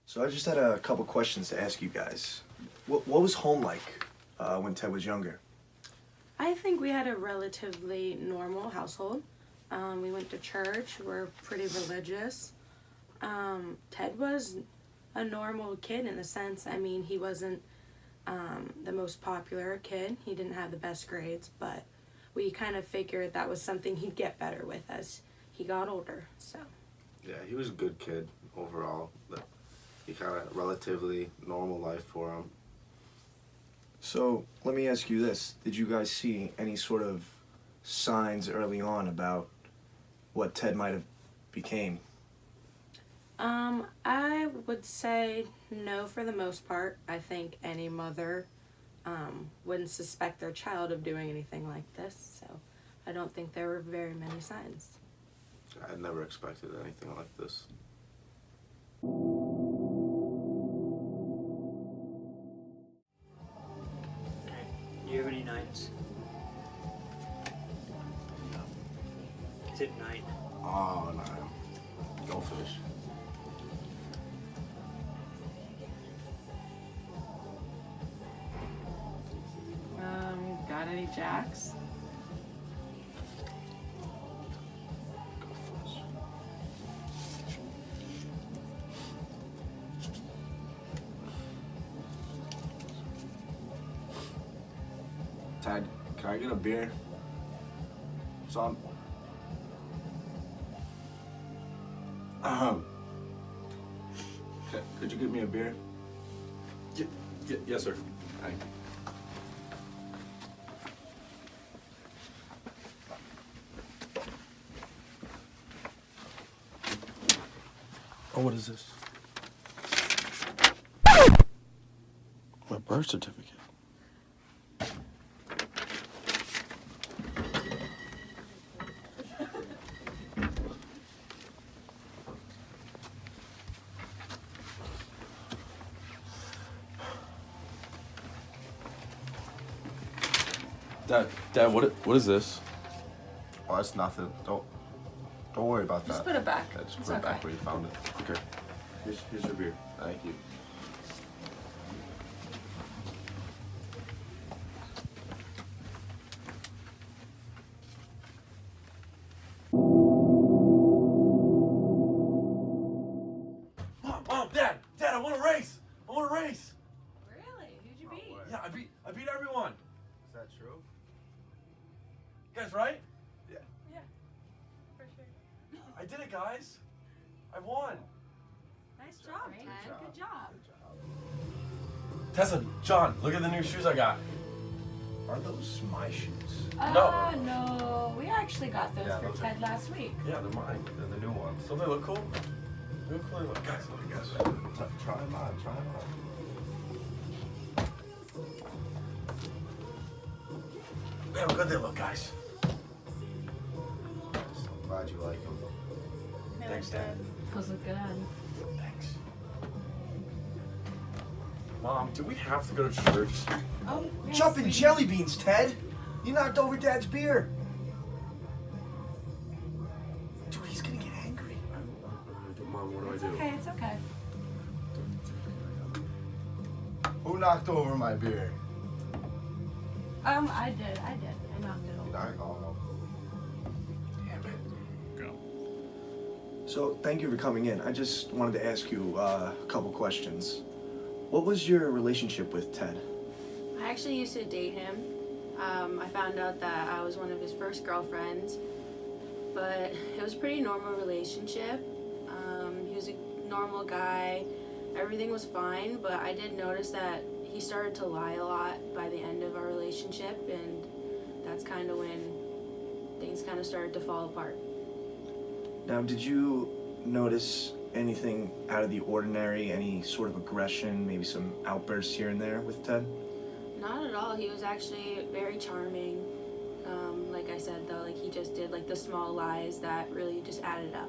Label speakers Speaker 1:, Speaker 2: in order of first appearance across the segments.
Speaker 1: So I just had a couple questions to ask you guys. What was home like when Ted was younger?
Speaker 2: I think we had a relatively normal household. We went to church. We're pretty religious. Ted was a normal kid in a sense. I mean, he wasn't the most popular kid. He didn't have the best grades, but we kind of figured that was something he'd get better with as he got older. So.
Speaker 3: Yeah, he was a good kid overall. But he kind of relatively normal life for him.
Speaker 1: So let me ask you this. Did you guys see any sort of signs early on about what Ted might have became?
Speaker 2: I would say no for the most part. I think any mother wouldn't suspect their child of doing anything like this, so I don't think there were very many signs.
Speaker 3: I had never expected anything like this.
Speaker 4: Okay. Do you have any nights? Is it night?
Speaker 3: Oh, no. Go fish.
Speaker 2: Got any jacks?
Speaker 3: Ted, can I get a beer? Son. Could you get me a beer?
Speaker 5: Yes, sir.
Speaker 3: Thank you.
Speaker 5: Oh, what is this? My birth certificate. Dad, what is this?
Speaker 3: Oh, that's nothing. Don't worry about that.
Speaker 2: Just put it back.
Speaker 3: Yeah, just
Speaker 2: It's
Speaker 3: put it
Speaker 2: okay.
Speaker 3: back where you found it.
Speaker 5: Okay. Here's your beer.
Speaker 3: Thank you.
Speaker 5: Mom, Dad, I want to race.
Speaker 2: Really? Who'd you beat?
Speaker 5: Yeah, I beat everyone.
Speaker 3: Is that true?
Speaker 5: You guys, right?
Speaker 2: Yeah, for sure.
Speaker 5: I did it, guys. I won.
Speaker 2: Nice job, Ted. Good job.
Speaker 5: Tessa, John, look at the new shoes I got.
Speaker 1: Are those my shoes?
Speaker 2: No. We actually got those
Speaker 3: Yeah,
Speaker 2: for
Speaker 3: those are-
Speaker 2: Ted last week.
Speaker 5: Yeah, they're mine.
Speaker 3: They're the new ones.
Speaker 5: Don't they look cool? Look cool. Guys, look, guys.
Speaker 3: Try them on. Try them on.
Speaker 5: Look how good they look, guys.
Speaker 3: I'm glad you like them.
Speaker 5: Thanks, Dad.
Speaker 2: Those look good.
Speaker 5: Thanks. Mom, do we have to go to church?
Speaker 2: Oh,
Speaker 1: Jumping jelly beans, Ted! You knocked over Dad's beer! Dude, he's gonna get angry.
Speaker 5: Mom, what do I do?
Speaker 2: Okay, it's okay.
Speaker 3: Who knocked over my beer?
Speaker 2: I did. I knocked it over.
Speaker 5: Damn it.
Speaker 1: So, thank you for coming in. I just wanted to ask you a couple questions. What was your relationship with Ted?
Speaker 2: I actually used to date him. I found out that I was one of his first girlfriends, but it was a pretty normal relationship. He was a normal guy. Everything was fine, but I did notice that he started to lie a lot by the end of our relationship, and that's kind of when things kind of started to fall apart.
Speaker 1: Now, did you notice anything out of the ordinary, any sort of aggression, maybe some outbursts here and there with Ted?
Speaker 2: Not at all. He was actually very charming. Like I said, though, like he just did like the small lies that really just added up.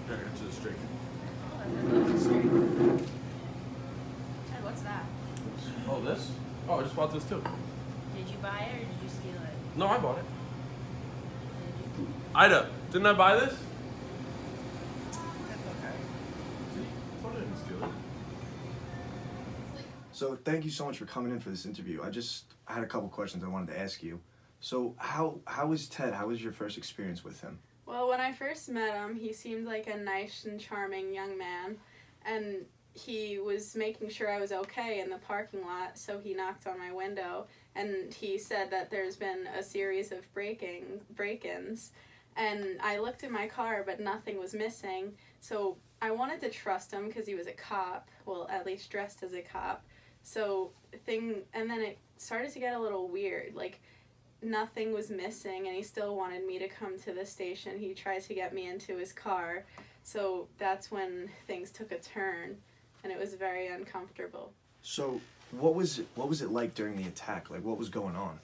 Speaker 5: Here, answer this straight.
Speaker 2: Ted, what's that?
Speaker 5: Oh, this? Oh, I just bought bought this too.
Speaker 2: Did you buy it or did you steal it?
Speaker 5: No, I bought it.
Speaker 2: Did you?
Speaker 5: Ida, didn't I buy this?
Speaker 2: That's okay.
Speaker 5: See, I told you I didn't steal it.
Speaker 1: So thank you so much for coming in for this interview. I had a couple questions I wanted to ask you. So how was Ted? How was your first experience with him?
Speaker 2: Well, when I first met him, he seemed like a nice and charming young man, and he was making sure I was okay in the parking lot, so he knocked on my window, and he said that there's been a series of break-ins, and I looked in my car, but nothing was missing, so I wanted to trust him because he was a cop, well, at least dressed as a cop, and then it started to get a little weird, like, nothing was missing, and he still wanted me to come to the station. He tried to get me into his car, so that's when things took a turn, and it was very uncomfortable.
Speaker 1: So what was it like during the attack? Like, what was going on?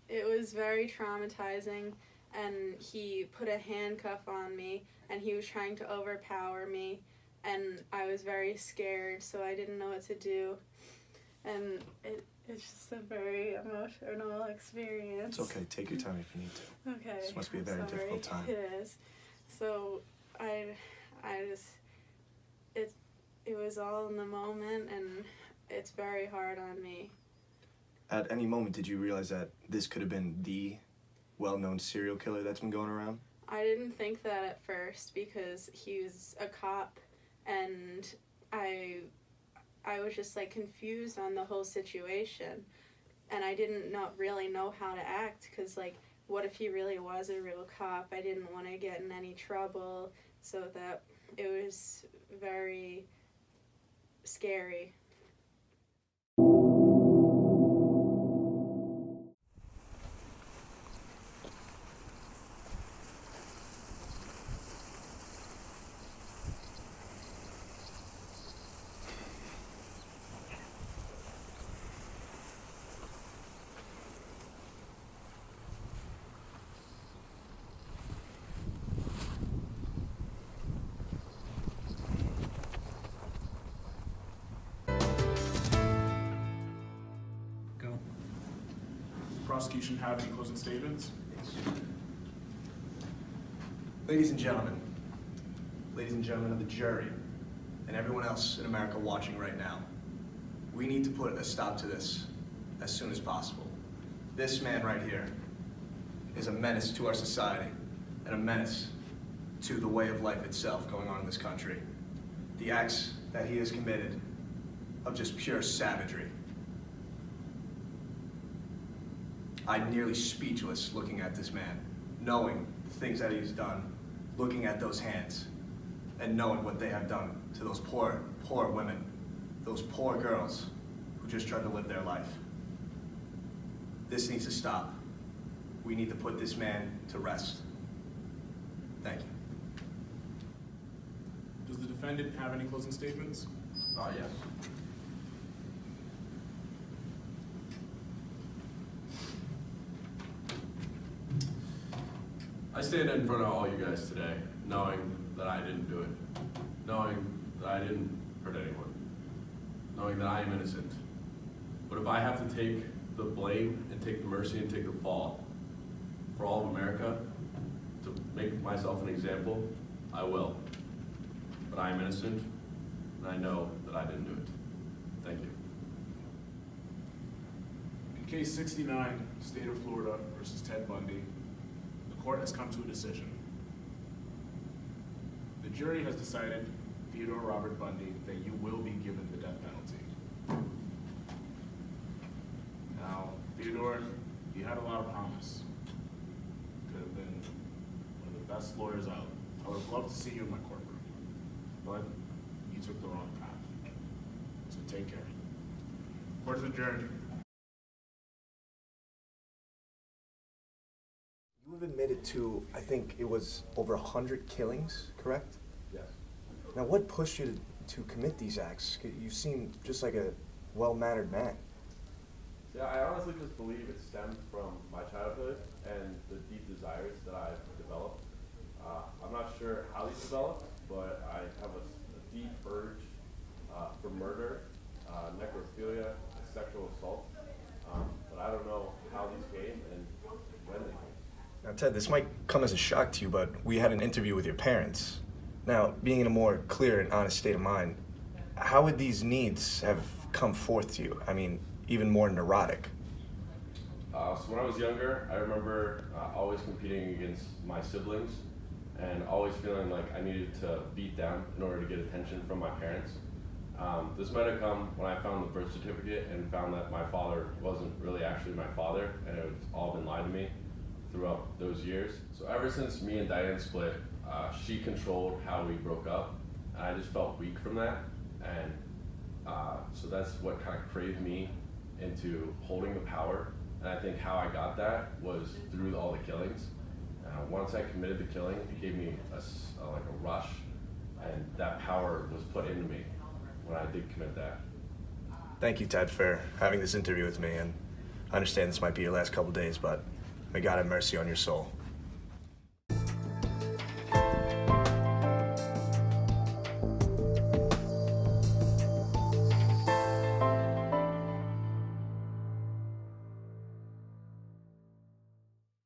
Speaker 2: It was very traumatizing, and he put a handcuff on me, and he was trying to overpower me, and I was very scared, so I didn't know what to do, and it's just a very emotional experience.
Speaker 1: It's okay. Take your time if you need to.
Speaker 2: Okay.
Speaker 1: This must be a very
Speaker 2: I'm sorry.
Speaker 1: difficult time.
Speaker 2: It is. So it was all in the moment, and it's very hard on me.
Speaker 1: At any moment, did you realize that this could have been the well-known serial killer that's been going around?
Speaker 2: I didn't think that at first because he was a cop, and I was just like confused on the whole situation, and I didn't really know how to act because, like, what if he really was a real cop? I didn't want to get in any trouble, so that it was very scary.
Speaker 4: Go.
Speaker 6: Prosecution have any closing statements?
Speaker 1: Ladies and gentlemen of the jury, and everyone else in America watching right now, we need to put a stop to this as soon as possible. This man right here is a menace to our society and a menace to the way of life itself going on in this country. The acts that he has committed of just pure savagery. I'm nearly speechless looking at this man, knowing the things that he's done, looking at those hands, and knowing what they have done to those poor, poor women, those poor girls who just tried to live their life. This needs to stop. We need to put this man to rest. Thank you.
Speaker 6: Does the defendant have any closing statements?
Speaker 5: Yes. I stand in front of all you guys today, knowing that I didn't do it, knowing that I didn't hurt anyone, knowing that I am innocent. But if I have to take the blame and take the mercy and take the fall for all of America to make myself an example, I will. But I am innocent, and I know that I didn't do it. Thank you.
Speaker 6: In case 69, State of Florida versus Ted Bundy, the court has come to a decision. The jury has decided, Theodore Robert Bundy, that you will be given the death penalty. Now, Theodore, you had a lot of promise. Could have been one of the best lawyers out. I would have loved to see you in my courtroom, but you took the wrong path. So take care. Court is adjourned.
Speaker 1: You have admitted to, I think it was over 100 killings, correct?
Speaker 5: Yes.
Speaker 1: Now, what pushed you to commit these acts? You seem just like a well-mannered man.
Speaker 5: Yeah, I honestly just believe it stemmed from my childhood and the deep desires that I've developed. I'm not sure how these developed, but I have a deep urge for murder, necrophilia, sexual assault.
Speaker 1: Ted, this might come as a shock to you, but we had an interview with your parents. Now, being in a more clear and honest state of mind, how would these needs have come forth to you? I mean, even more neurotic.
Speaker 5: So when I was younger, I remember always competing against my siblings and always feeling like I needed to beat them in order to get attention from my parents. This might have come when I found the birth certificate and found that my father wasn't really actually my father, and it was all been lied to me throughout those years. So ever since me and Diane split, she controlled how we broke up, and I just felt weak from that. And so that's what kind of craved me into holding the power. And I think how I got that was through all the killings. Once I committed the killing, it gave me like a rush, and that power was put into me when I did commit that.
Speaker 1: Thank you, Ted, for having this interview with me, and I understand this might be your last couple days, but may God have mercy on your soul.